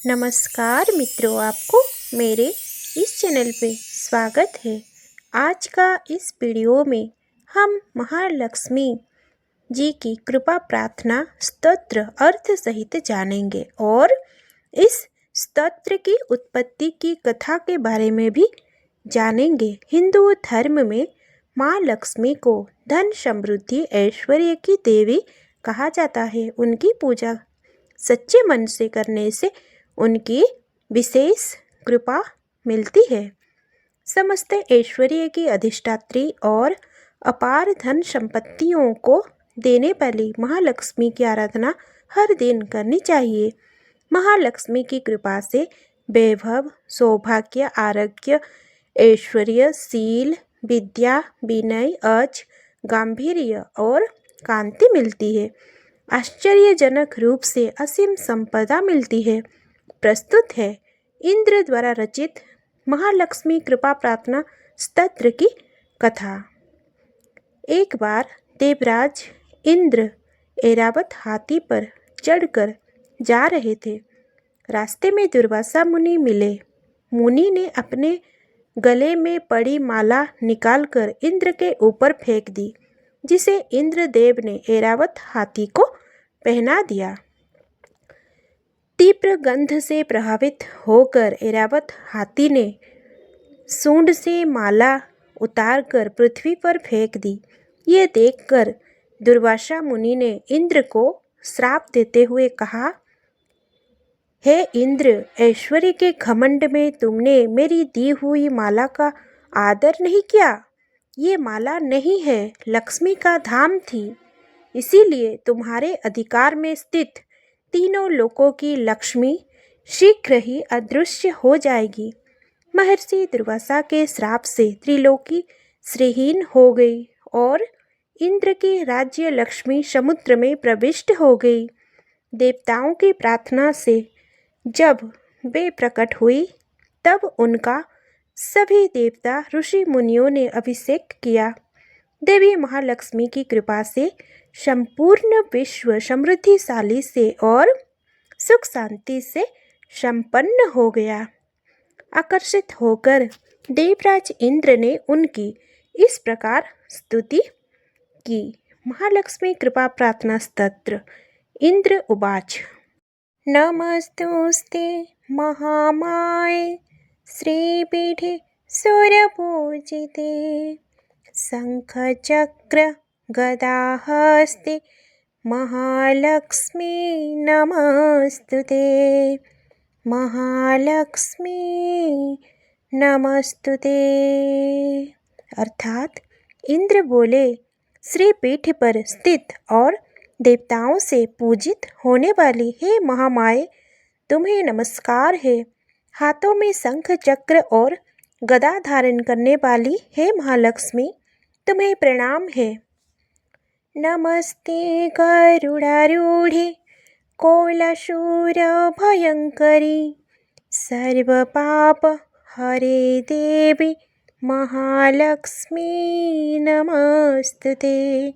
नमस्कार मित्रों, आपको मेरे इस चैनल पे स्वागत है। आज का इस वीडियो में हम महालक्ष्मी जी की कृपा प्रार्थना स्तोत्र अर्थ सहित जानेंगे और इस स्तोत्र की उत्पत्ति की कथा के बारे में भी जानेंगे। हिंदू धर्म में माँ लक्ष्मी को धन, समृद्धि, ऐश्वर्य की देवी कहा जाता है। उनकी पूजा सच्चे मन से करने से उनकी विशेष कृपा मिलती है। समस्त ऐश्वर्य की अधिष्ठात्री और अपार धन संपत्तियों को देने वाली महालक्ष्मी की आराधना हर दिन करनी चाहिए। महालक्ष्मी की कृपा से वैभव, सौभाग्य, आरोग्य, ऐश्वर्य, शील, विद्या, विनय, अज, गांधीर्य और कांति मिलती है। आश्चर्यजनक रूप से असीम संपदा मिलती है। प्रस्तुत है इंद्र द्वारा रचित महालक्ष्मी कृपा प्रार्थना स्तोत्र की कथा। एक बार देवराज इंद्र ऐरावत हाथी पर चढ़कर जा रहे थे। रास्ते में दुर्वासा मुनि मिले। मुनि ने अपने गले में पड़ी माला निकालकर इंद्र के ऊपर फेंक दी, जिसे इंद्रदेव ने ऐरावत हाथी को पहना दिया। तीव्र गंध से प्रभावित होकर ऐरावत हाथी ने सूंड से माला उतारकर पृथ्वी पर फेंक दी। ये देखकर दुर्वासा मुनि ने इंद्र को श्राप देते हुए कहा, हे इंद्र, ऐश्वर्य के घमंड में तुमने मेरी दी हुई माला का आदर नहीं किया। ये माला नहीं है, लक्ष्मी का धाम थी। इसीलिए तुम्हारे अधिकार में स्थित तीनों लोकों की लक्ष्मी शीघ्र ही अदृश्य हो जाएगी। महर्षि दुर्वासा के श्राप से त्रिलोकी श्रीहीन हो गई और इंद्र की राज्य लक्ष्मी समुद्र में प्रविष्ट हो गई। देवताओं की प्रार्थना से जब वे प्रकट हुई, तब उनका सभी देवता ऋषि मुनियों ने अभिषेक किया। देवी महालक्ष्मी की कृपा से संपूर्ण विश्व समृद्धिशाली से और सुख शांति से संपन्न हो गया। आकर्षित होकर देवराज इंद्र ने उनकी इस प्रकार स्तुति की। महालक्ष्मी कृपा प्रार्थना स्तोत्र। इंद्र उवाच, नमस्तुस्ते महामाये श्रीपीठे सुरपूजिते शंखचक्र गदाहस्ते महालक्ष्मी नमस्तुते। महालक्ष्मी नमस्तुते। अर्थात इंद्र बोले, श्री पीठ पर स्थित और देवताओं से पूजित होने वाली हे महामाये, तुम्हें नमस्कार है। हाथों में शंख, चक्र और गदा धारण करने वाली हे महालक्ष्मी, तुम्हें प्रणाम है। नमस्ते गरुडारूढ़े कोलाशूर भयंकरी सर्वपाप हरे देवी महालक्ष्मी नमस्तुते।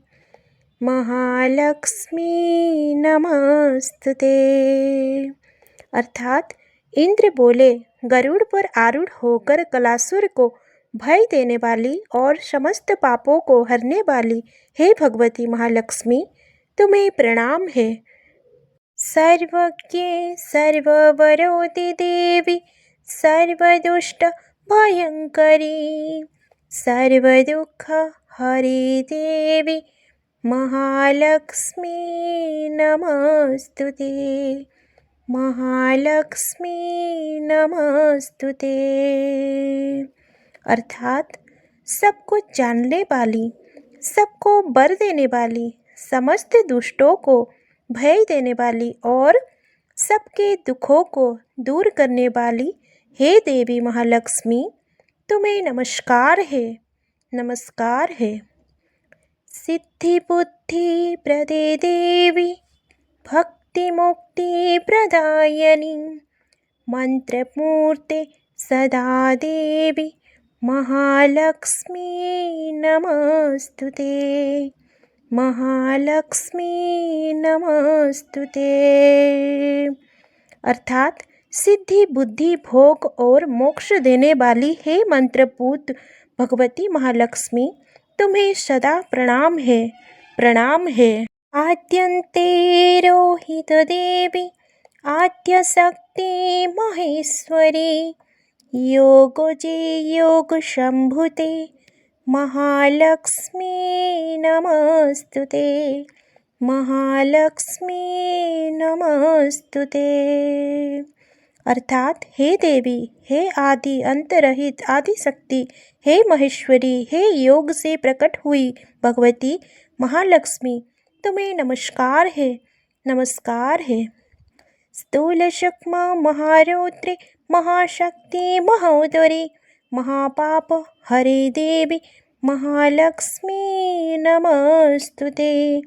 महालक्ष्मी नमस्तुते। अर्थात इंद्र बोले, गरुड़ पर आरूढ़ होकर कलासुर को भय देने वाली और समस्त पापों को हरने वाली हे भगवती महालक्ष्मी, तुम्हें प्रणाम है। सर्वज्ञे सर्ववरोति देवी सर्वदुष्ट भयंकरी सर्वदुःख हरे देवी महालक्ष्मी नमस्तुते। महालक्ष्मी नमस्तुते। अर्थात सब कुछ जानने वाली, सबको वर देने वाली, समस्त दुष्टों को भय देने वाली और सबके दुखों को दूर करने वाली हे देवी महालक्ष्मी, तुम्हें नमस्कार है। नमस्कार है। सिद्धि बुद्धि प्रदे देवी भक्ति मुक्ति प्रदायनी मंत्रमूर्ते सदा देवी महालक्ष्मी नमस्तुते। महालक्ष्मी नमस्तुते। अर्थात सिद्धि बुद्धि भोग और मोक्ष देने वाली हे मंत्रपूत भगवती महालक्ष्मी, तुम्हें सदा प्रणाम है, प्रणाम है। आद्यन्ते रोहित देवी आद्यशक्ति महेश्वरी, योगजे योग शंभुते महालक्ष्मी नमस्तुते, महालक्ष्मी नमस्तुते। अर्थात हे देवी, हे आदि अंतरहित आदि शक्ति, हे महेश्वरी, हे योग से प्रकट हुई भगवती महालक्ष्मी, तुम्हें नमस्कार है, नमस्कार है। स्थूल सूक्ष्म महारौद्रे महाशक्ति महोदरी महापाप हरे देवी महालक्ष्मी नमस्तुते,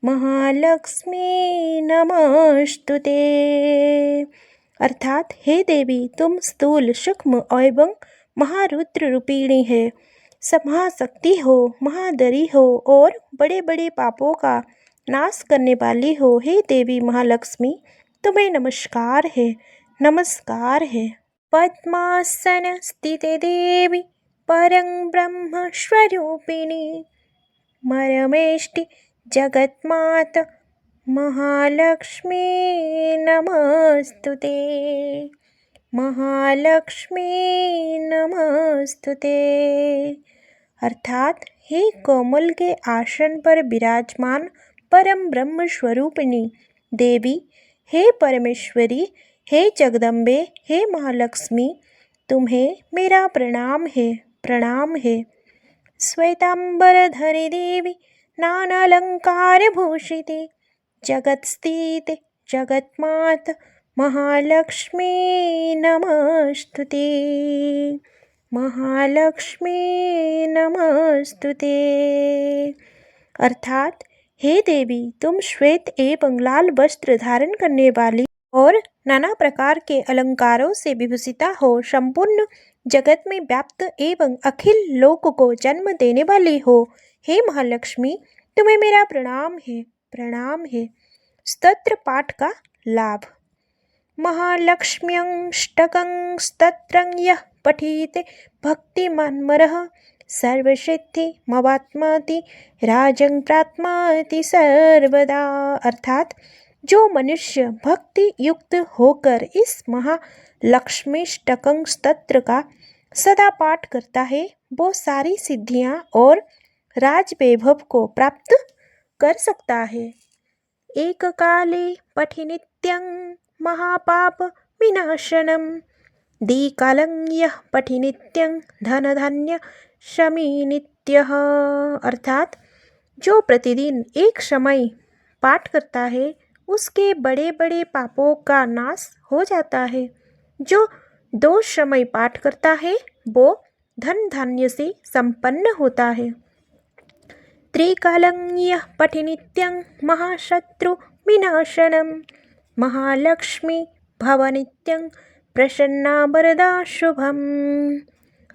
महालक्ष्मी नमस्तुते। अर्थात हे देवी, तुम स्थूल सूक्ष्म एवं महारुद्र रूपिणी है, महाशक्ति हो, महादरी हो और बड़े बड़े पापों का नाश करने वाली हो। हे देवी महालक्ष्मी, तुम्हें नमस्कार है, नमस्कार है। पद्मासन स्थिते देवी परं ब्रह्म स्वरूपिणी मरमेष्टि जगन्माता महालक्ष्मी नमस्तुते, महालक्ष्मी नमस्तुते। अर्थात हे कोमल के आसन पर विराजमान परम ब्रह्म स्वरूपिणी देवी, हे परमेश्वरी, हे जगदम्बे, हे महालक्ष्मी, तुम्हें मेरा प्रणाम है, प्रणाम है। श्वेतांबरधरे देवी नानालंकार भूषिते जगत्स्थिते जगन्माता महालक्ष्मी नमस्तुते, महालक्ष्मी नमस्तुते। अर्थात हे देवी, तुम श्वेत एवं लाल वस्त्र धारण करने वाली और नाना प्रकार के अलंकारों से विभूषिता हो, संपूर्ण जगत में व्याप्त एवं अखिल लोक को जन्म देने वाली हो। हे महालक्ष्मी, तुम्हें मेरा प्रणाम है, प्रणाम है। स्तोत्र पाठ का लाभ। महालक्ष्म्यष्टकं स्तोत्रं यः पठेत् भक्तिमान्मरः सर्वसिद्धिमवाप्नोति राजं प्राप्नोति सर्वदा। अर्थात जो मनुष्य भक्ति युक्त होकर इस महालक्ष्मीष्टकं स्तोत्र का सदा पाठ करता है, वो सारी सिद्धियां और राज वैभव को प्राप्त कर सकता है। एक काले पठि नित्यं महापाप विनाशनम द्विकालं यः पठि नित्यं धन धान्य शमी नित्यः। अर्थात जो प्रतिदिन एक समय पाठ करता है, उसके बड़े बड़े पापों का नाश हो जाता है। जो 2 समय पाठ करता है, वो धन धान्य से संपन्न होता है। त्रिकालं यः पठि नित्यं महाशत्रु विनाशनम महालक्ष्मी भव नित्यं प्रसन्ना वरदा शुभम।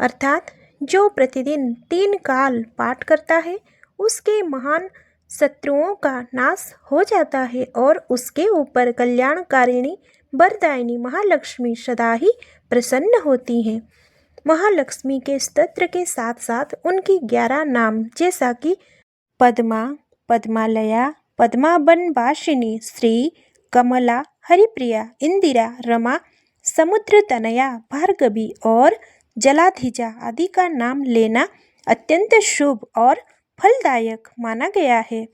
अर्थात जो प्रतिदिन 3 काल पाठ करता है, उसके महान शत्रुओं का नाश हो जाता है और उसके ऊपर कल्याणकारिणी वरदायिनी महालक्ष्मी सदा ही प्रसन्न होती हैं। महालक्ष्मी के स्तोत्र के साथ साथ उनकी 11 नाम जैसा कि पद्मा, पद्मालया, पद्मावनवासिनी, श्री, कमला, हरिप्रिया, इंदिरा, रमा, समुद्र तनया, भार्गवी और जलाधिजा आदि का नाम लेना अत्यंत शुभ और फलदायक माना गया है।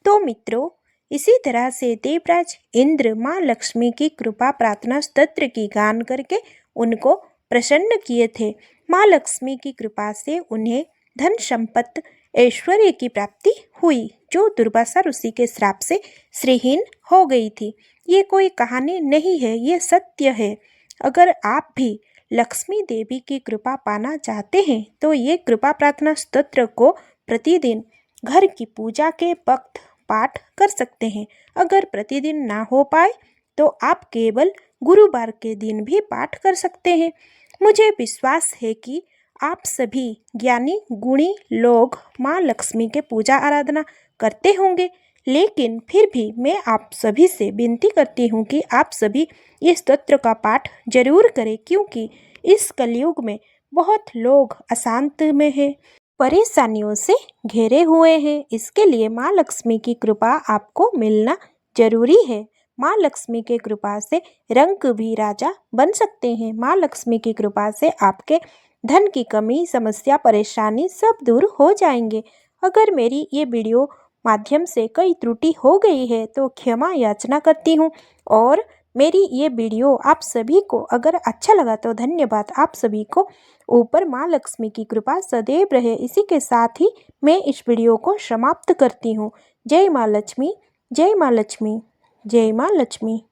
तो मित्रों, इसी तरह से देवराज इंद्र माँ लक्ष्मी की कृपा प्रार्थना स्तोत्र की गान करके उनको प्रसन्न किए थे। माँ लक्ष्मी की कृपा से उन्हें धन संपत्ति ऐश्वर्य की प्राप्ति हुई, जो दुर्वासा ऋषि के श्राप से श्रीहीन हो गई थी। ये कोई कहानी नहीं है, ये सत्य है। अगर आप भी लक्ष्मी देवी की कृपा पाना चाहते हैं तो ये कृपा प्रार्थना स्तोत्र को प्रतिदिन घर की पूजा के वक्त पाठ कर सकते हैं। अगर प्रतिदिन ना हो पाए तो आप केवल गुरुवार के दिन भी पाठ कर सकते हैं। मुझे विश्वास है कि आप सभी ज्ञानी गुणी लोग माँ लक्ष्मी के पूजा आराधना करते होंगे, लेकिन फिर भी मैं आप सभी से विनती करती हूँ कि आप सभी इस स्तोत्र का पाठ जरूर करें, क्योंकि इस कलयुग में बहुत लोग अशांत में हैं, परेशानियों से घिरे हुए हैं। इसके लिए माँ लक्ष्मी की कृपा आपको मिलना जरूरी है। माँ लक्ष्मी की कृपा से रंक भी राजा बन सकते हैं। माँ लक्ष्मी की कृपा से आपके धन की कमी, समस्या, परेशानी सब दूर हो जाएंगे। अगर मेरी ये वीडियो माध्यम से कई त्रुटि हो गई है तो क्षमा याचना करती हूँ। और मेरी ये वीडियो आप सभी को अगर अच्छा लगा तो धन्यवाद। आप सभी को ऊपर माँ लक्ष्मी की कृपा सदैव रहे, इसी के साथ ही मैं इस वीडियो को समाप्त करती हूँ। जय माँ लक्ष्मी, जय माँ लक्ष्मी, जय माँ लक्ष्मी।